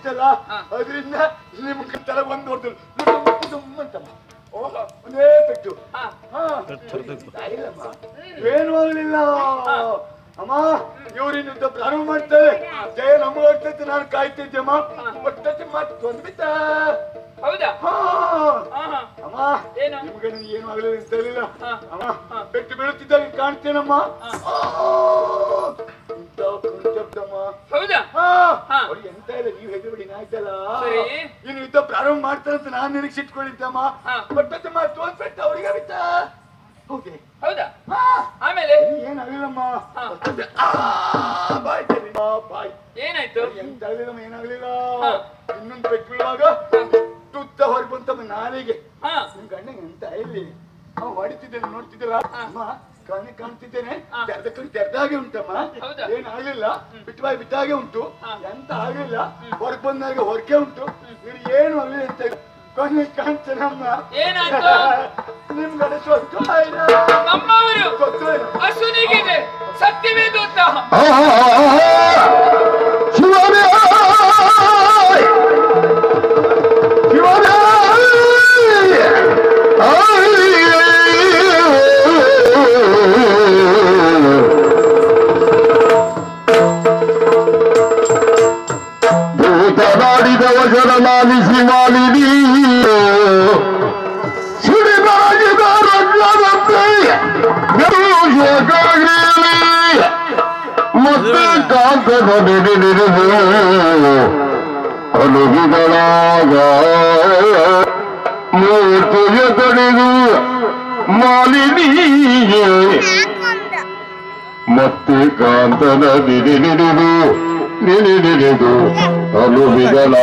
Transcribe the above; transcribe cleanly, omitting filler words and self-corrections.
ಇತ್ತಲ್ಲ ಅದರಿಂದ ನಿಮ್ಗೆ ತಲೆ ಒಂದು ಹೊಡೆದ್ರು ಅಂತಮ್ಮ. ಒಂದೇ ಪೆಟ್ಟು ಏನು ಆಗ್ಲಿಲ್ಲ ಅಮ್ಮ. ಇವ್ರಿನಿಂದ ಪ್ರಾರಂಭ ಮಾಡ್ತಾರೆ. ಜಯ ನಮಗಾಗ್ತೈತೆ ನಾನು ಕಾಯ್ತಿದ್ದೆಮ್ಮ. ಒಟ್ಟಕ್ಕೆ ಮತ್ತೊಂದು ಬಿತ್ತ. ಹೌದಾ? ಅಮ್ಮ ನಿಮ್ಗೆ ಏನು ಆಗ್ಲಿಲ್ಲ ಅಂತ ಹೇಳಿಲ್ಲ ಅಮ್ಮ. ಪೆಟ್ಟು ಬೀಳುತ್ತಿದ್ದಾಗ ಕಾಣ್ತೇನಮ್ಮ. ಹೌದಾ? ಎಂತ ಇಲ್ಲ, ನೀವು ಹೆದರ್ಬಿಡಿ ಆಯ್ತಲ್ಲ. ಇನ್ನು ಯುದ್ಧ ಪ್ರಾರಂಭ ಮಾಡ್ತಾರಂತ ನಾನ್ ನಿರೀಕ್ಷಿಟ್ಕೊಂಡಿದ್ದಮ್ಮ. ಒಟ್ಟಕ್ಕೆ ಮತ್ತೊಂದು ಪೆಟ್ಟು ಅವ್ರಿಗೆ ಬಿತ್ತ. ಹೌದಾ? ಆಮೇಲೆ ಏನಾಗ್ಲಿಲ್ಲಮ್ಮ. ಬಾಯ್ ಏನಾಯ್ತು? ಎಂತ ಆಗ್ಲಿಲ್ಲಮ್ಮ, ಏನಾಗ್ಲಿಲ್ಲ. ಇನ್ನೊಂದು ಪೆಟ್ಟು ಬೀಳುವಾಗ ತುತ್ತ ಹೊರಗೆ ಬಂತಮ್ಮ ನಾಲಿಗೆ. ನಿಮ್ ಗಂಡಂಗೆ ಎಂತ ಇಲ್ಲಿ ನಾವು ಹೊಡಿತಿದ್ದೇನೆ ನೋಡ್ತಿದ್ದಿಲ್ಲ ಅಮ್ಮ. ಕಣ್ಣಿ ಕಾಣ್ತಿದ್ದೇನೆ, ತೆರೆದಾಗೆ ಉಂಟಮ್ಮ. ಏನಾಗ್ಲಿಲ್ಲ. ಬಿಟ್ಟು ಬಿಟ್ಟಾಗೆ ಉಂಟು, ಎಂತ ಆಗ್ಲಿಲ್ಲ. ಹೊರಗೆ ಬಂದಾಗ ಹೊರಗೆ ಉಂಟು. ಇವ್ರು ಏನು ಆಗ್ಲಿಲ್ಲ ಅಂತ ಕಣ್ಣಿ ಕಾಣ್ತೇನಮ್ಮ. ನಿಮ್ ಗಂಡ ಅಶ್ವನಿಗೆ ಸತ್ಯವೇ ದೂತ. ದೂತನಾಡಿದ ವಚನ ಮಾಲಿಸಿ ಮಾಲಿನಿ ಸಿಡಿದಾಗಿದ ರಜ್ಞದಂತೆ ಮತ್ತೆ ಕಾಂತನ ನಿಡಿದು ಅನುಗಿಗಳಾಗ ಮೂರ್ತಿಯ ತಡೆದು ಮಾಲಿನಿಗೆ ಮತ್ತೆ ಕಾಂತನ ನಿಡಿದು ಅನುಗಿಗಳ